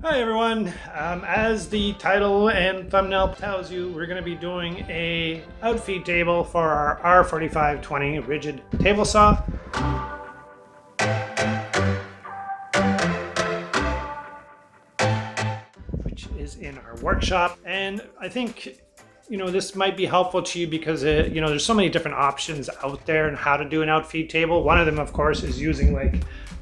Hi everyone, as the title and thumbnail tells you, we're going to be doing a outfeed table for our R4520 Ridgid table saw. Which is in our workshop, and I think this might be helpful to you because there's so many different options out there and how to do an outfeed table. One of them, of course, is using like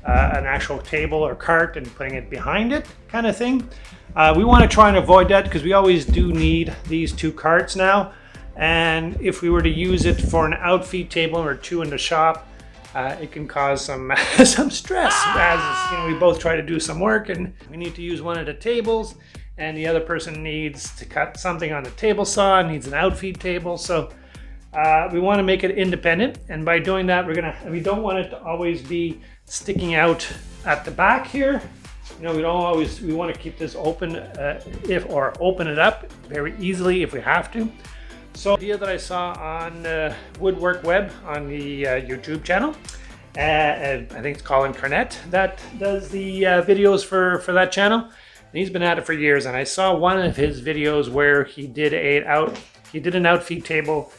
an actual table or cart and putting it behind it kind of thing. We want to try and avoid that because we always do need these two carts now, and if we were to use it for an outfeed table or two in the shop, it can cause some some stress as we both try to do some work and we need to use one of the tables and the other person needs to cut something on the table saw, needs an outfeed table. So we want to make it independent, and by doing that we don't want it to always be sticking out at the back here. We want to keep this open or open it up very easily if we have to. So the idea that I saw on Woodwork Web on the YouTube channel, I think it's Colin Cornett that does the videos for that channel. And he's been at it for years, and I saw one of his videos where he did an outfeed table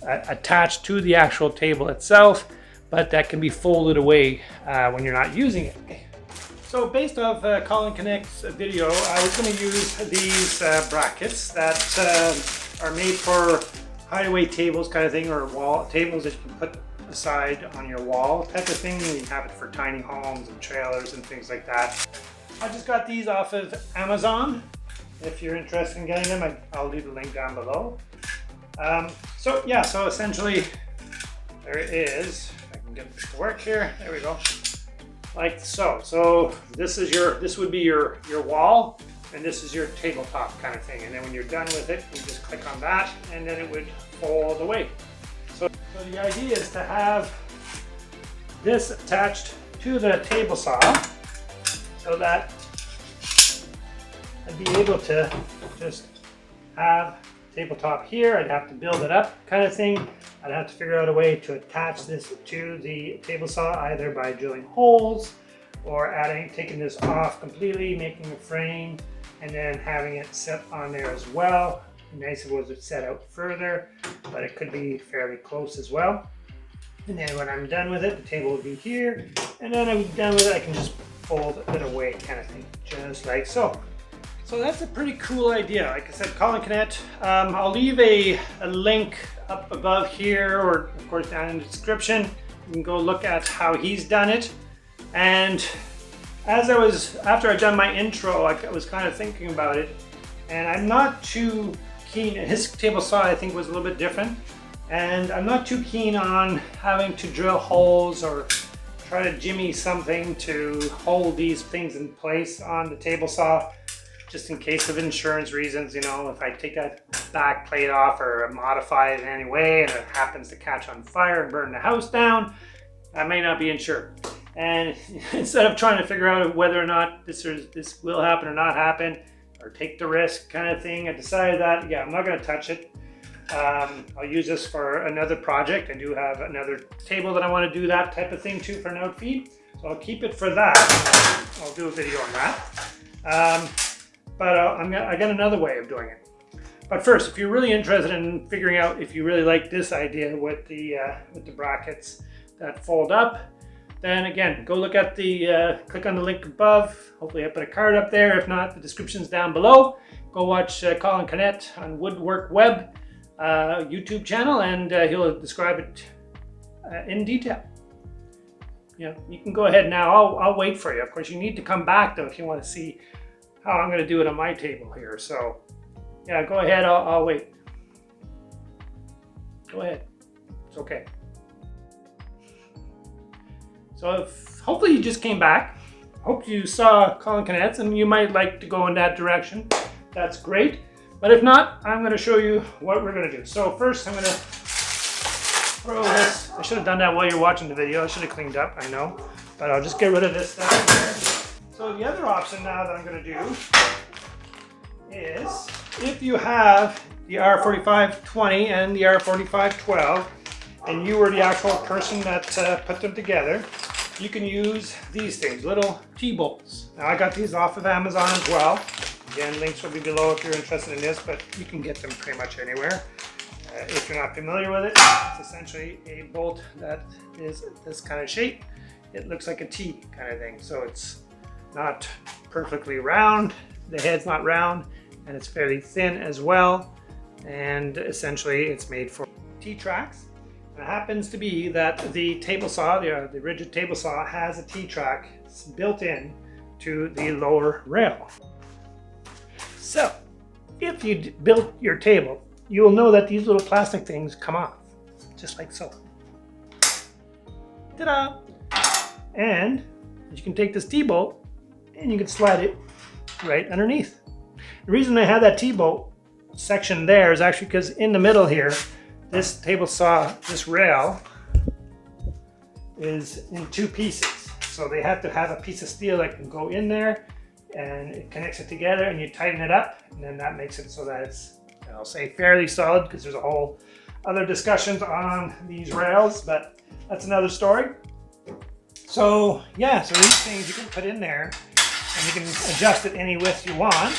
attached to the actual table itself, but that can be folded away when you're not using it. So based off Colin Cornett's video, I was going to use these brackets that are made for hideaway tables kind of thing, or wall tables that you can put aside on your wall type of thing. You have it for tiny homes and trailers and things like that. I just got these off of Amazon. If you're interested in getting them, I'll leave the link down below. So essentially there it is. If I can get this to work here, there we go. Like so. So this would be your wall, and this is your tabletop kind of thing. And then when you're done with it, you just click on that and then it would fold away. So the idea is to have this attached to the table saw so that I'd be able to just have tabletop here. I'd have to build it up kind of thing. I'd have to figure out a way to attach this to the table saw, either by drilling holes or taking this off completely, making a frame, and then having it set on there as well. Nice if it was set out further, but it could be fairly close as well. And then when I'm done with it, the table will be here, and then I'm done with it, I can just fold it away kind of thing, just like so. So that's a pretty cool idea. Like I said, Colin Cornett. I'll leave a link up above here, or of course down in the description. You can go look at how he's done it. And after I'd done my intro, I was kind of thinking about it, and I'm not too keen. His table saw, I think, was a little bit different, and I'm not too keen on having to drill holes or try to jimmy something to hold these things in place on the table saw, just in case of insurance reasons. If I take that back plate off or modify it in any way and it happens to catch on fire and burn the house down, I may not be insured. And instead of trying to figure out whether or not this will happen or not happen, or take the risk kind of thing, I decided that, I'm not going to touch it. I'll use this for another project. I do have another table that I want to do that type of thing too for an outfeed, so I'll keep it for that. I'll do a video on that. But I got another way of doing it. But first, if you're really interested in figuring out if you really like this idea with the brackets that fold up, then again, go look at click on the link above. Hopefully I put a card up there. If not, the description's down below. Go watch Colin Cornett on Woodwork Web YouTube channel, and he'll describe it in detail. You can go ahead now. I'll wait for you. Of course, you need to come back though if you want to see how I'm going to do it on my table here. So go ahead. I'll wait. Go ahead. It's okay. So hopefully you just came back. Hope you saw Colin Cornett's and you might like to go in that direction. That's great. But if not, I'm going to show you what we're going to do. So first I'm going to throw this. I should have done that while you're watching the video. I should have cleaned up, I know. But I'll just get rid of this stuff here. So the other option now that I'm going to do is, if you have the R4520 and the R4512, and you were the actual person that put them together, you can use these things, little T-bolts. Now I got these off of Amazon as well. Again, links will be below if you're interested in this, but you can get them pretty much anywhere. If you're not familiar with it, it's essentially a bolt that is this kind of shape. It looks like a T kind of thing, so it's not perfectly round. The head's not round, and it's fairly thin as well. And essentially, it's made for T-tracks. It happens to be that the table saw, the Ridgid table saw, has a T-track built in to the lower rail. So, if you built your table, you will know that these little plastic things come off, just like so. Ta-da! And you can take this T-bolt and you can slide it right underneath. The reason I have that T-bolt section there is actually because in the middle here, this table saw, this rail is in two pieces. So they have to have a piece of steel that can go in there and it connects it together and you tighten it up, and then that makes it so that it's, I'll say, fairly solid, because there's a whole other discussions on these rails, but that's another story. So yeah, so these things you can put in there and you can adjust it any width you want.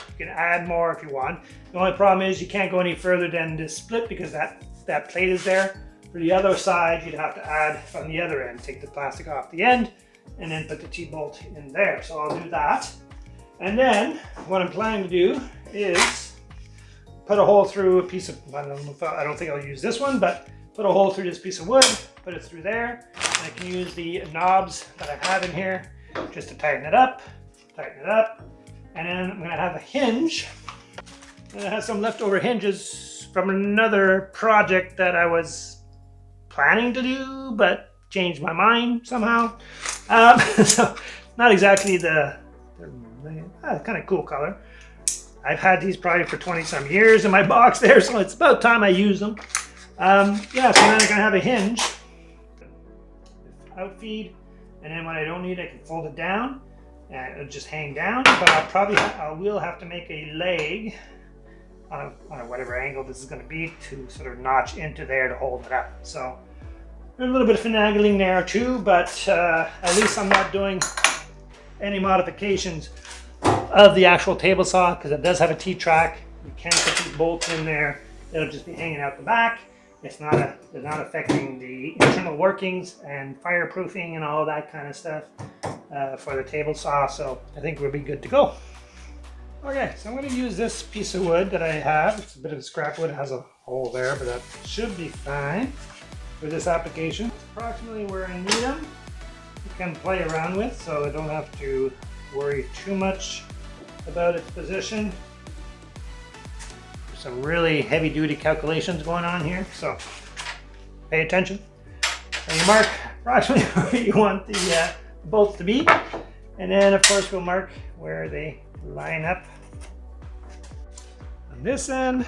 You can add more if you want. The only problem is you can't go any further than this split, because that plate is there. For the other side, you'd have to add from the other end, take the plastic off the end and then put the T-bolt in there. So I'll do that. And then what I'm planning to do is put a hole through a piece of, I don't think I'll use this one, but put a hole through this piece of wood, put it through there, and I can use the knobs that I have in here just to tighten it up, and then I'm gonna have a hinge, and I have some leftover hinges from another project that I was planning to do, but changed my mind somehow. So not exactly the kind of cool color. I've had these probably for 20 some years in my box there, so it's about time I use them. Yeah, so then I'm gonna have a hinge, outfeed, and then when I don't need it, I can fold it down and it'll just hang down. But I will have to make a leg on whatever angle this is going to be to sort of notch into there to hold it up. So there's a little bit of finagling there too, but at least I'm not doing any modifications of the actual table saw, because it does have a T-track. You can put these bolts in there. It'll just be hanging out the back. It's not affecting the internal workings and fireproofing and all that kind of stuff for the table saw. So I think we'll be good to go. Okay, so I'm going to use this piece of wood that I have. It's a bit of scrap wood. It has a hole there, but that should be fine for this application. It's approximately where I need them. You can play around with, so I don't have to worry too much about its position. There's some really heavy-duty calculations going on here, so pay attention. So you mark approximately where you want the bolts to be, and then of course we'll mark where they line up on this end.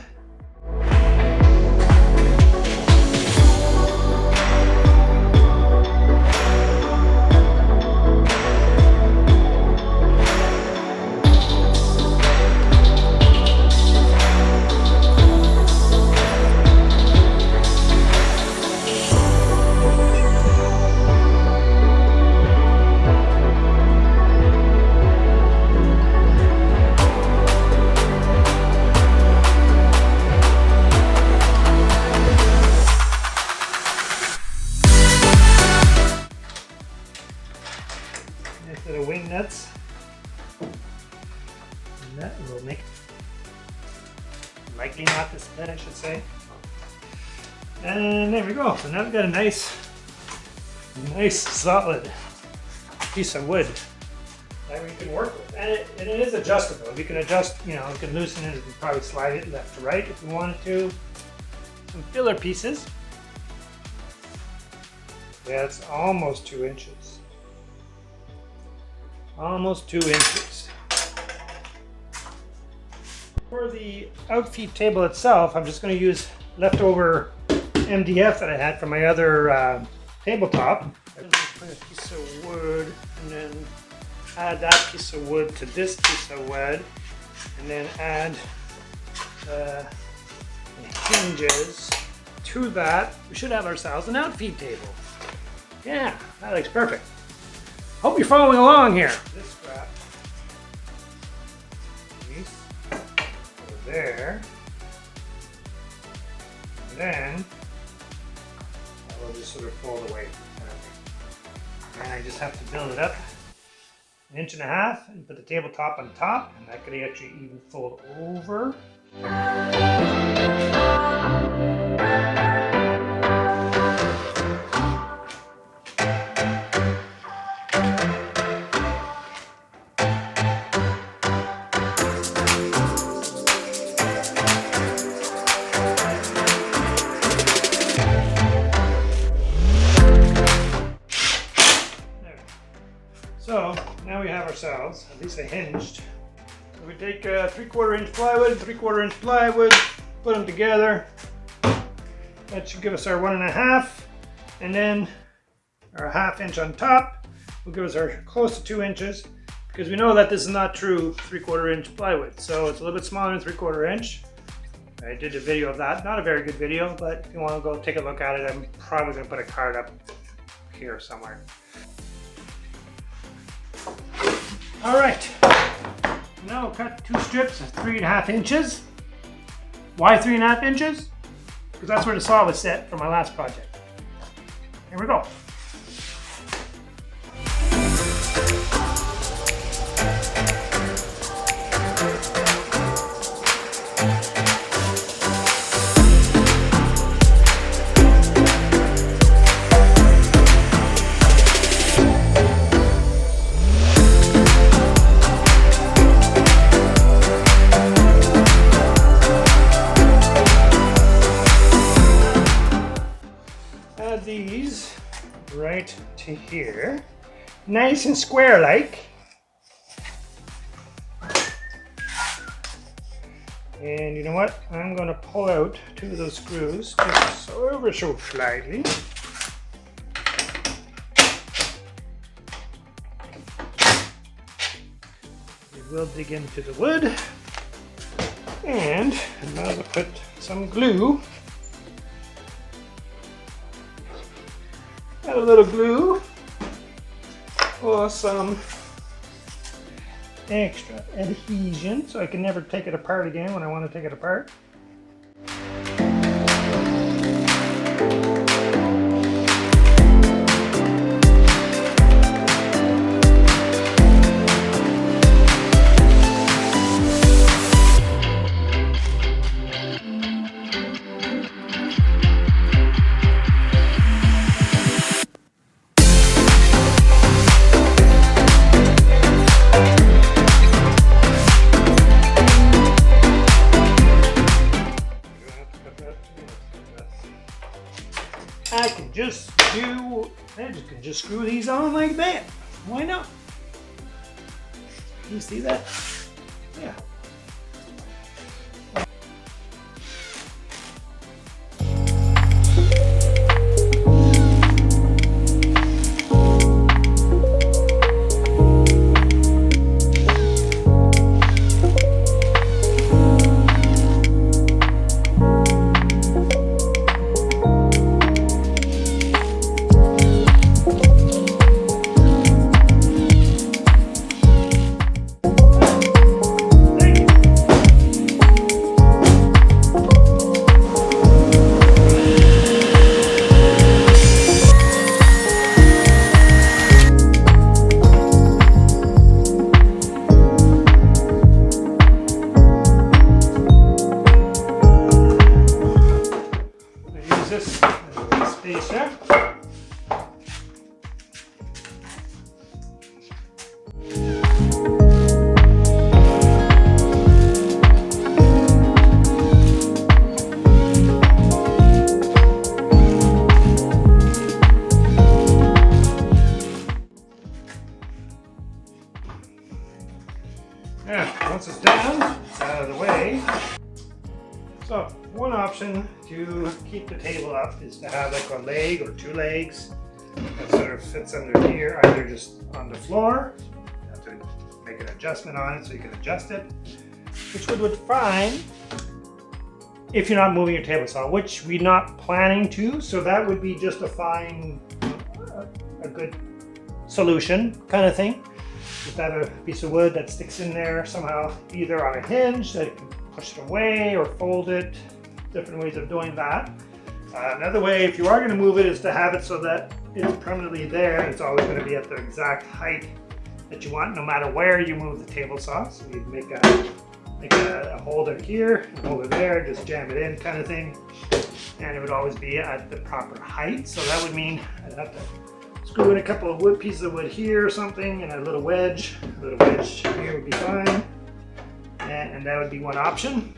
The wing nuts, and that will make likely not to split, I should say. And there we go. So now we've got a nice solid piece of wood that we can work with, and it is adjustable. You can adjust, you can loosen it. You can probably slide it left to right if you wanted to. Some filler pieces. Yeah, it's almost 2 inches. Almost 2 inches. For the outfeed table itself, I'm just going to use leftover MDF that I had from my other tabletop. I'm going to put a piece of wood and then add that piece of wood to this piece of wood, and then add the hinges to that. We should have ourselves an outfeed table. Yeah, that looks perfect. Hope you're following along here. This scrap piece over there. And then I will just sort of fold away. And I just have to build it up 1.5 inches and put the tabletop on top, and that could actually even fold over. So now we have ourselves at least a hinged. So we take 3/4 inch plywood, 3/4 inch plywood, put them together. That should give us our 1.5, and then our 1/2 inch on top will give us our close to 2 inches, because we know that this is not true 3/4 inch plywood. So it's a little bit smaller than 3/4 inch. I did a video of that, not a very good video, but if you want to go take a look at it, I'm probably going to put a card up here somewhere. All right, now we'll cut 2 strips of 3.5 inches. Why 3.5 inches? Because that's where the saw was set for my last project. Here we go. These right to here, nice and square like, and you know what, I'm going to pull out 2 of those screws just so slightly. We will dig into the wood, and now we'll put some glue. Add a little glue or some extra adhesion so I can never take it apart again when I want to take it apart. I can just screw these on like that. Why not? You see that? Yeah. This spacer. Yeah, once it's done, it's out of the way. So one option to keep the table up is to have like a leg or 2 legs that sort of fits under here, either just on the floor. You have to make an adjustment on it so you can adjust it, which would be fine if you're not moving your table saw, which we're not planning to. So that would be just a fine a good solution kind of thing. Just have a piece of wood that sticks in there somehow, either on a hinge that you can push it away or fold it. Different ways of doing that. Another way, if you are going to move it, is to have it so that it's permanently there. It's always going to be at the exact height that you want, no matter where you move the table saw. So you make a holder here, a holder there, just jam it in kind of thing. And it would always be at the proper height. So that would mean I'd have to screw in a couple of pieces of wood here or something, and a little wedge. A little wedge here would be fine. And that would be one option.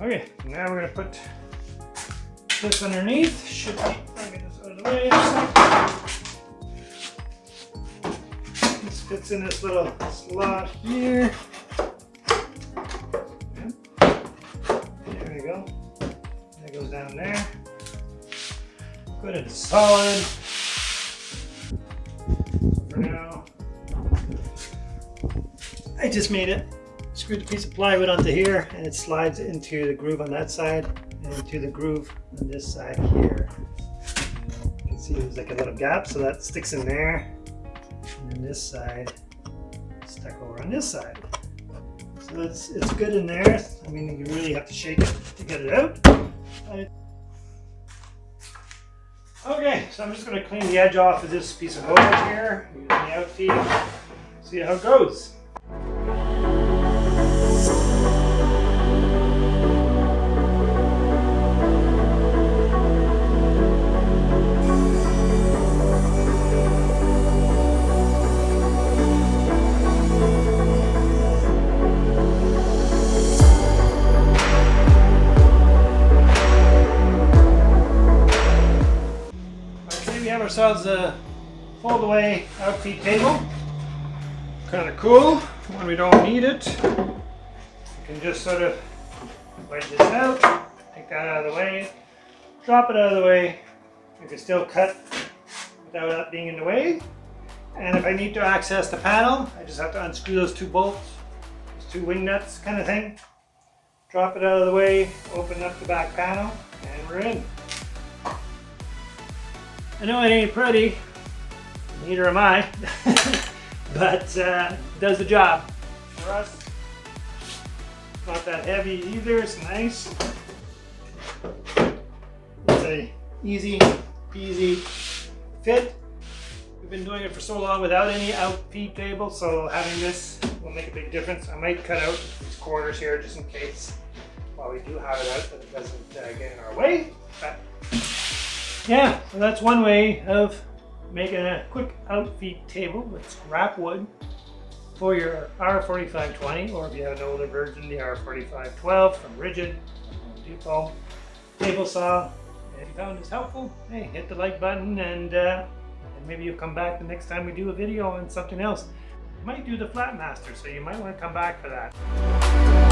Okay, now we're going to put this underneath. Should be, I'll get this out of the way. This fits in this little slot here. There we go. That goes down there. Good and solid. For now, I just made it. Screwed a piece of plywood onto here, and it slides into the groove on that side and into the groove on this side here. You can see there's like a little gap, so that sticks in there. And then this side stuck over on this side. So it's good in there. I mean, you really have to shake it to get it out. Okay, so I'm just going to clean the edge off of this piece of wood here using the Outfeed. See how it goes. Ourselves a fold away Outfeed table. Kind of cool when we don't need it. You can just sort of wedge this out, take that out of the way, drop it out of the way. You can still cut without that being in the way. And if I need to access the panel, I just have to unscrew those two bolts, those two wing nuts kind of thing. Drop it out of the way, open up the back panel, and we're in. I know it ain't pretty, neither am I, but it does the job for us. It's not that heavy either, it's nice. It's a easy peasy fit. We've been doing it for so long without any Outfeed table, so having this will make a big difference. I might cut out these corners here just in case while we do have it out, that it doesn't get in our way. But yeah, so that's one way of making a quick Outfeed table with scrap wood for your R4520, or if you have an older version, the R4512 from Ridgid, Depot table saw. If you found this helpful, hey, hit the like button, and maybe you'll come back the next time we do a video on something else. We might do the Flatmaster, so you might want to come back for that.